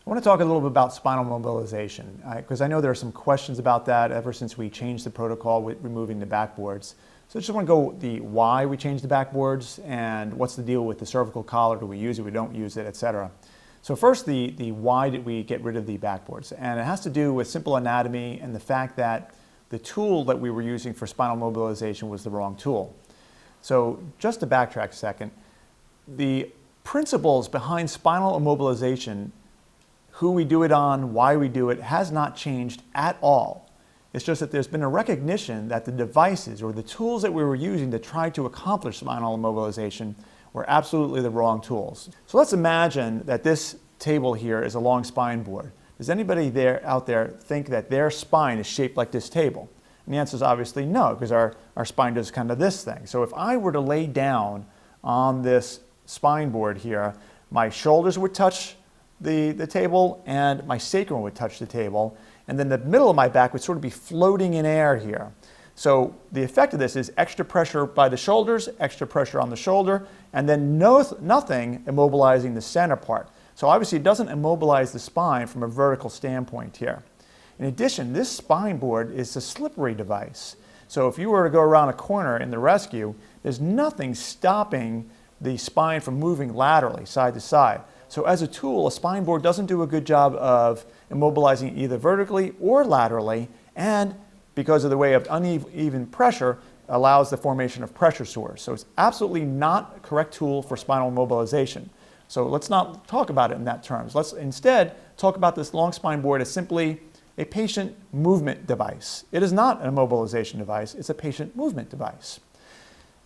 I want to talk a little bit about spinal mobilization because I know there are some questions about that ever since we changed the protocol with removing the backboards. So I just want to go the why we changed the backboards and what's the deal with the cervical collar. Do we use it? We don't use it, etc. So first, the why did we get rid of the backboards? And it has to do with simple anatomy and the fact that the tool that we were using for spinal mobilization was the wrong tool. So just to backtrack a second, the principles behind spinal immobilization, who we do it on, why we do it, has not changed at all. It's just that there's been a recognition that the devices or the tools that we were using to try to accomplish spinal immobilization were absolutely the wrong tools. So let's imagine that this table here is a long spine board. Does anybody out there think that their spine is shaped like this table? And the answer is obviously no, because our spine does kind of this thing. So if I were to lay down on this spine board here, my shoulders would touch the table and my sacrum would touch the table, and then the middle of my back would sort of be floating in air here. So the effect of this is extra pressure by the shoulders, extra pressure on the shoulder, and then nothing immobilizing the center part. So obviously it doesn't immobilize the spine from a vertical standpoint here. In addition, this spine board is a slippery device. So if you were to go around a corner in the rescue, there's nothing stopping the spine from moving laterally, side to side. So as a tool, a spine board doesn't do a good job of immobilizing either vertically or laterally, and because of the way of uneven pressure, allows the formation of pressure sores. So it's absolutely not a correct tool for spinal mobilization. So let's not talk about it in that terms. Let's instead talk about this long spine board as simply a patient movement device. It is not an immobilization device, it's a patient movement device.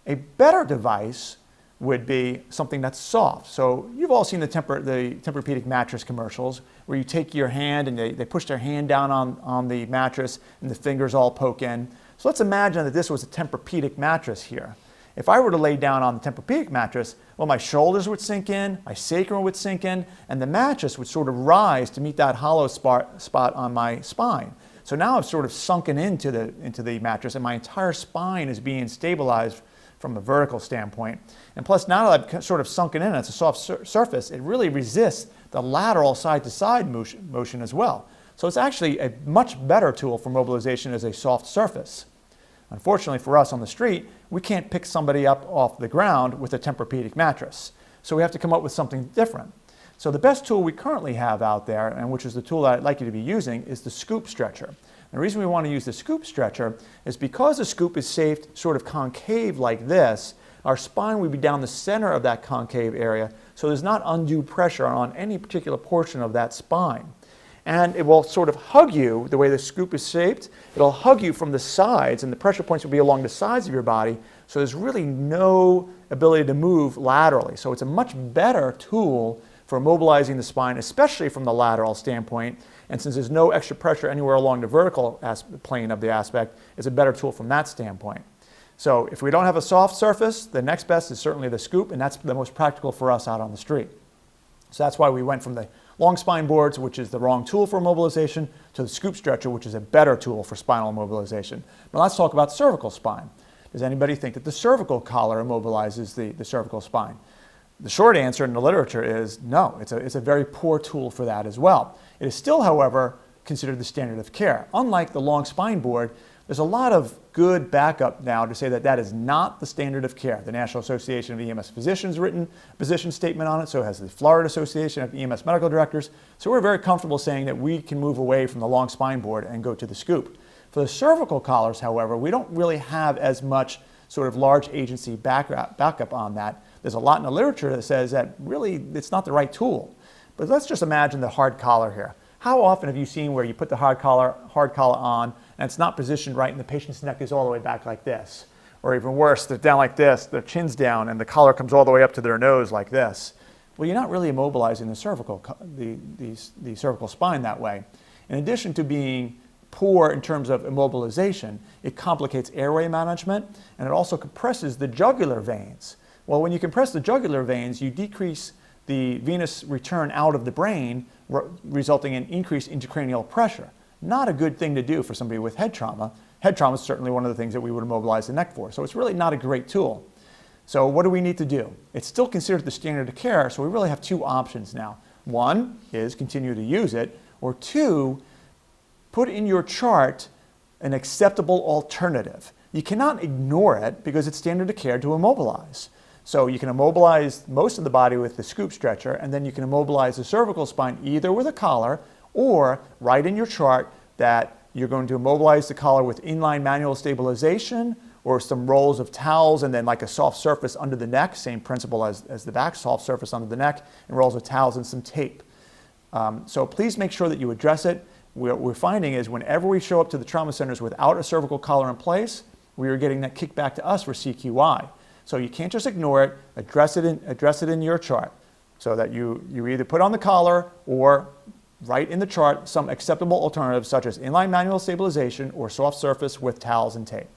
A better device would be something that's soft. So you've all seen the Tempur-Pedic mattress commercials where you take your hand and they push their hand down on the mattress and the fingers all poke in. So let's imagine that this was a Tempur-Pedic mattress here. If I were to lay down on the Tempur-Pedic mattress, well, my shoulders would sink in, my sacrum would sink in, and the mattress would sort of rise to meet that hollow spot on my spine. So now I've sort of sunken into the mattress and my entire spine is being stabilized from a vertical standpoint. And plus, now that I've sort of sunken in, it's a soft surface, it really resists the lateral side-to-side motion as well. So it's actually a much better tool for mobilization as a soft surface. Unfortunately for us on the street, we can't pick somebody up off the ground with a Tempur-Pedic mattress. So we have to come up with something different. So the best tool we currently have out there, and which is the tool that I'd like you to be using, is the scoop stretcher. The reason we want to use the scoop stretcher is because the scoop is shaped sort of concave like this, our spine would be down the center of that concave area, so there's not undue pressure on any particular portion of that spine. And it will sort of hug you, the way the scoop is shaped, it'll hug you from the sides, and the pressure points will be along the sides of your body, so there's really no ability to move laterally. So it's a much better tool for mobilizing the spine, especially from the lateral standpoint. And since there's no extra pressure anywhere along the vertical plane of the aspect, it's a better tool from that standpoint. So if we don't have a soft surface, the next best is certainly the scoop, and that's the most practical for us out on the street. So that's why we went from the long spine boards, which is the wrong tool for mobilization, to the scoop stretcher, which is a better tool for spinal mobilization. Now let's talk about cervical spine. Does anybody think that the cervical collar immobilizes the cervical spine? The short answer in the literature is no. It's a very poor tool for that as well. It is still, however, considered the standard of care. Unlike the long spine board, there's a lot of good backup now to say that that is not the standard of care. The National Association of EMS Physicians written a position statement on it, so has the Florida Association of EMS Medical Directors. So we're very comfortable saying that we can move away from the long spine board and go to the scoop. For the cervical collars, however, we don't really have as much sort of large agency backup on that. There's a lot in the literature that says that really it's not the right tool. But let's just imagine the hard collar here. How often have you seen where you put the hard collar on and it's not positioned right and the patient's neck is all the way back like this? Or even worse, they're down like this, their chin's down and the collar comes all the way up to their nose like this. Well, you're not really immobilizing the cervical spine that way. In addition to being poor in terms of immobilization, it complicates airway management and it also compresses the jugular veins. Well, when you compress the jugular veins, you decrease the venous return out of the brain, resulting in increased intracranial pressure. Not a good thing to do for somebody with head trauma. Head trauma is certainly one of the things that we would immobilize the neck for. So it's really not a great tool. So what do we need to do? It's still considered the standard of care, so we really have two options now. One is continue to use it, or two, put in your chart an acceptable alternative. You cannot ignore it because it's standard of care to immobilize. So you can immobilize most of the body with the scoop stretcher, and then you can immobilize the cervical spine either with a collar or write in your chart that you're going to immobilize the collar with inline manual stabilization or some rolls of towels and then like a soft surface under the neck, same principle as the back, soft surface under the neck, and rolls of towels and some tape. So please make sure that you address it. What we're finding is whenever we show up to the trauma centers without a cervical collar in place, we are getting that kickback to us for CQI. So you can't just ignore it, address it in your chart so that you either put on the collar or write in the chart some acceptable alternatives such as inline manual stabilization or soft surface with towels and tape.